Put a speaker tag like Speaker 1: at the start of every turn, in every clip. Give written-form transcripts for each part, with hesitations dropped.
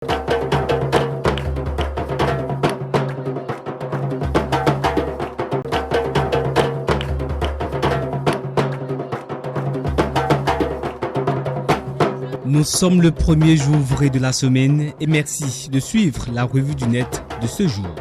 Speaker 1: Nous sommes le premier jour ouvré de la semaine et merci de suivre la revue du net de ce jour.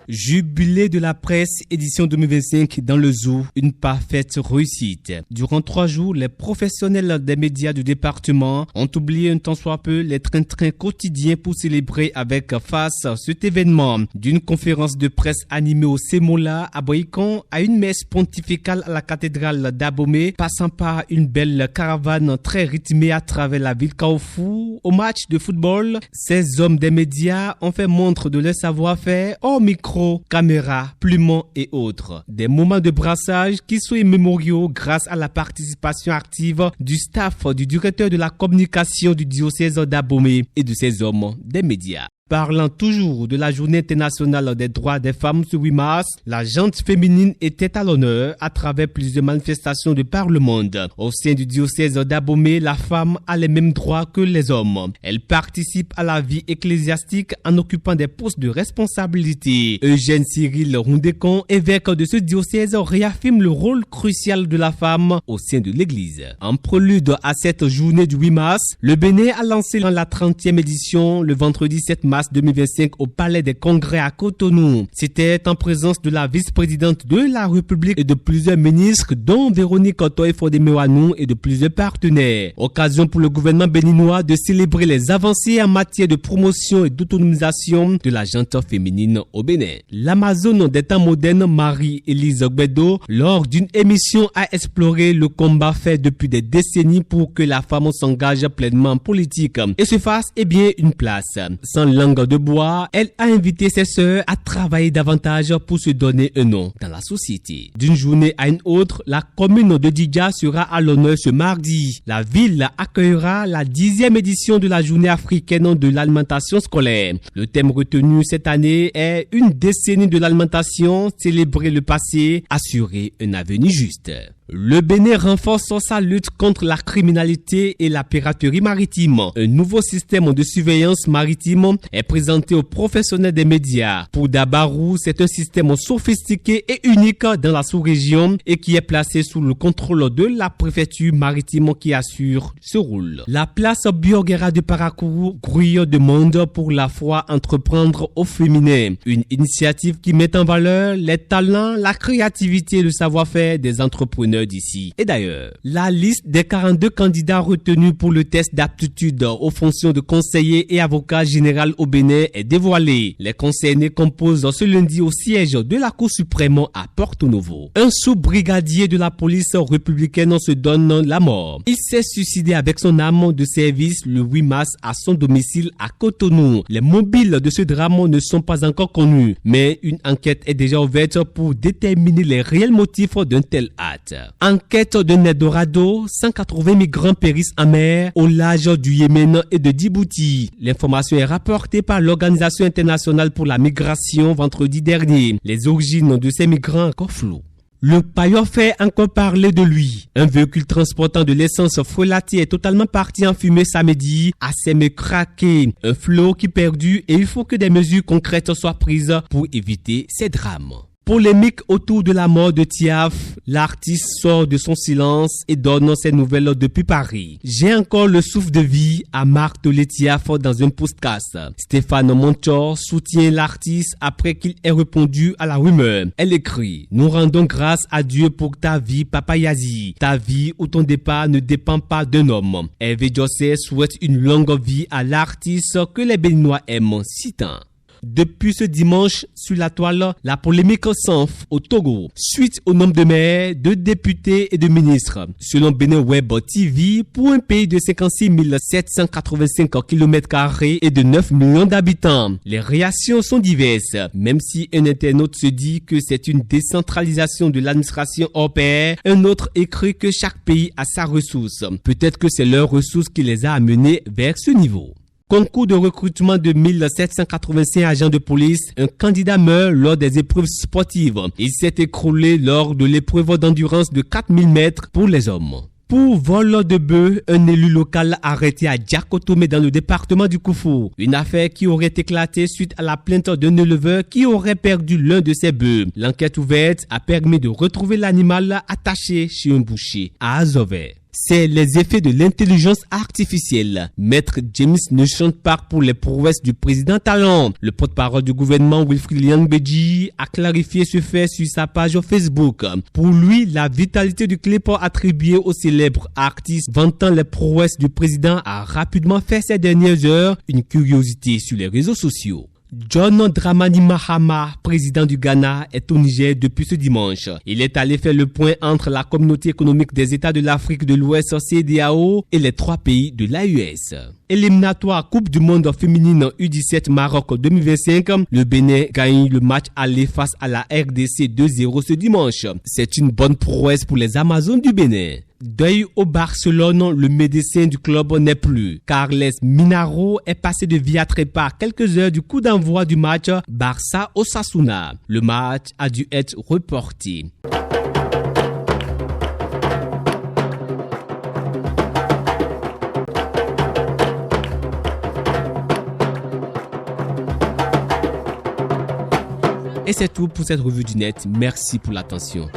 Speaker 1: Jubilé de la presse, édition 2025 dans le zoo, une parfaite réussite. Durant 3 jours, les professionnels des médias du département ont oublié un tant soit peu les train-train quotidiens pour célébrer avec face cet événement. D'une conférence de presse animée au Semola à Boïcon à une messe pontificale à la cathédrale d'Abomey, passant par une belle caravane très rythmée à travers la ville Carrefour, au match de football, ces hommes des médias ont fait montre de leur savoir-faire hors micro, caméra, plumons et autres. Des moments de brassage qui sont immémoriaux grâce à la participation active du staff du directeur de la communication du diocèse d'Abomey et de ses hommes des médias. Parlant toujours de la journée internationale des droits des femmes ce 8 mars, la gente féminine était à l'honneur à travers plusieurs manifestations de par le monde. Au sein du diocèse d'Abomey, la femme a les mêmes droits que les hommes. Elle participe à la vie ecclésiastique en occupant des postes de responsabilité. Eugène Cyril Rondécon, évêque de ce diocèse, réaffirme le rôle crucial de la femme au sein de l'église. En prélude à cette journée du 8 mars, le Bénin a lancé la 30e édition le vendredi 7 mars 2025 au Palais des Congrès à Cotonou. C'était en présence de la vice-présidente de la République et de plusieurs ministres, dont Véronique Otoye-Fodé-Mewanou et de plusieurs partenaires. Occasion pour le gouvernement béninois de célébrer les avancées en matière de promotion et d'autonomisation de la gente féminine au Bénin. L'Amazone des temps modernes, Marie-Élise Ogbedo, lors d'une émission, a exploré le combat fait depuis des décennies pour que la femme s'engage pleinement en politique et se fasse une place. Sans langue de bois, elle a invité ses sœurs à travailler davantage pour se donner un nom dans la société. D'une journée à une autre, la commune de Didja sera à l'honneur ce mardi. La ville accueillera la 10e édition de la journée africaine de l'alimentation scolaire. Le thème retenu cette année est une décennie de l'alimentation, célébrer le passé, assurer un avenir juste. Le Bénin renforce sa lutte contre la criminalité et la piraterie maritime. Un nouveau système de surveillance maritime est présenté aux professionnels des médias. Pour Dabarou, c'est un système sophistiqué et unique dans la sous-région et qui est placé sous le contrôle de la préfecture maritime qui assure ce rôle. La place Bioguera de Paracourou grouille de monde pour la foi entreprendre au féminin. Une initiative qui met en valeur les talents, la créativité et le savoir-faire des entrepreneurs d'ici et d'ailleurs. La liste des 42 candidats retenus pour le test d'aptitude aux fonctions de conseiller et avocat général au Bénin est dévoilée. Les concernés composent ce lundi au siège de la Cour suprême à Porto Novo. Un sous-brigadier de la police républicaine se donne la mort. Il s'est suicidé avec son arme de service le 8 mars à son domicile à Cotonou. Les mobiles de ce drame ne sont pas encore connus, mais une enquête est déjà ouverte pour déterminer les réels motifs d'un tel acte. Enquête de Eldorado, 180 migrants périssent en mer au large du Yémen et de Djibouti. L'information est rapportée par l'Organisation internationale pour la migration vendredi dernier. Les origines de ces migrants encore floues. Le paillot fait encore parler de lui. Un véhicule transportant de l'essence frelatée est totalement parti en fumée samedi, à sème craqué. Un flot qui perdu et il faut que des mesures concrètes soient prises pour éviter ces drames. Polémique autour de la mort de Tiaf, l'artiste sort de son silence et donne ses nouvelles depuis Paris. J'ai encore le souffle de vie, a martelé Tiaf dans un podcast. Stéphane Monchor soutient l'artiste après qu'il ait répondu à la rumeur. Elle écrit: nous rendons grâce à Dieu pour ta vie, Papa Yazi. Ta vie ou ton départ ne dépend pas d'un homme. Hervé Jossé souhaite une longue vie à l'artiste que les Béninois aiment si tant. Depuis ce dimanche, sur la toile, la polémique s'enfle au Togo, suite au nombre de maires, de députés et de ministres. Selon Bénin Web TV, pour un pays de 56 785 km² et de 9 millions d'habitants, les réactions sont diverses. Même si un internaute se dit que c'est une décentralisation de l'administration hors pair, un autre écrit que chaque pays a sa ressource. Peut-être que c'est leur ressource qui les a amenés vers ce niveau. Concours de recrutement de 1785 agents de police, un candidat meurt lors des épreuves sportives. Il s'est écroulé lors de l'épreuve d'endurance de 4000 mètres pour les hommes. Pour vol de bœuf, un élu local arrêté à Diakotomé dans le département du Koufou. Une affaire qui aurait éclaté suite à la plainte d'un éleveur qui aurait perdu l'un de ses bœufs. L'enquête ouverte a permis de retrouver l'animal attaché chez un boucher à Azové. C'est les effets de l'intelligence artificielle. Maître James ne chante pas pour les prouesses du président Talon. Le porte-parole du gouvernement Wilfried Liangbeji a clarifié ce fait sur sa page Facebook. Pour lui, la vitalité du clip attribué au célèbre artiste vantant les prouesses du président a rapidement fait ces dernières heures une curiosité sur les réseaux sociaux. John Dramani Mahama, président du Ghana, est au Niger depuis ce dimanche. Il est allé faire le point entre la communauté économique des États de l'Afrique de l'Ouest CEDEAO et les 3 pays de l'AES. Éliminatoire Coupe du Monde féminine U17 Maroc 2025, le Bénin gagne le match aller face à la RDC 2-0 ce dimanche. C'est une bonne prouesse pour les Amazones du Bénin. Deuil au Barcelone, le médecin du club n'est plus. Carles Minaro est passé de via trépas quelques heures du coup d'envoi du match Barça-Osasuna. Le match a dû être reporté. Et c'est tout pour cette revue du net. Merci pour l'attention.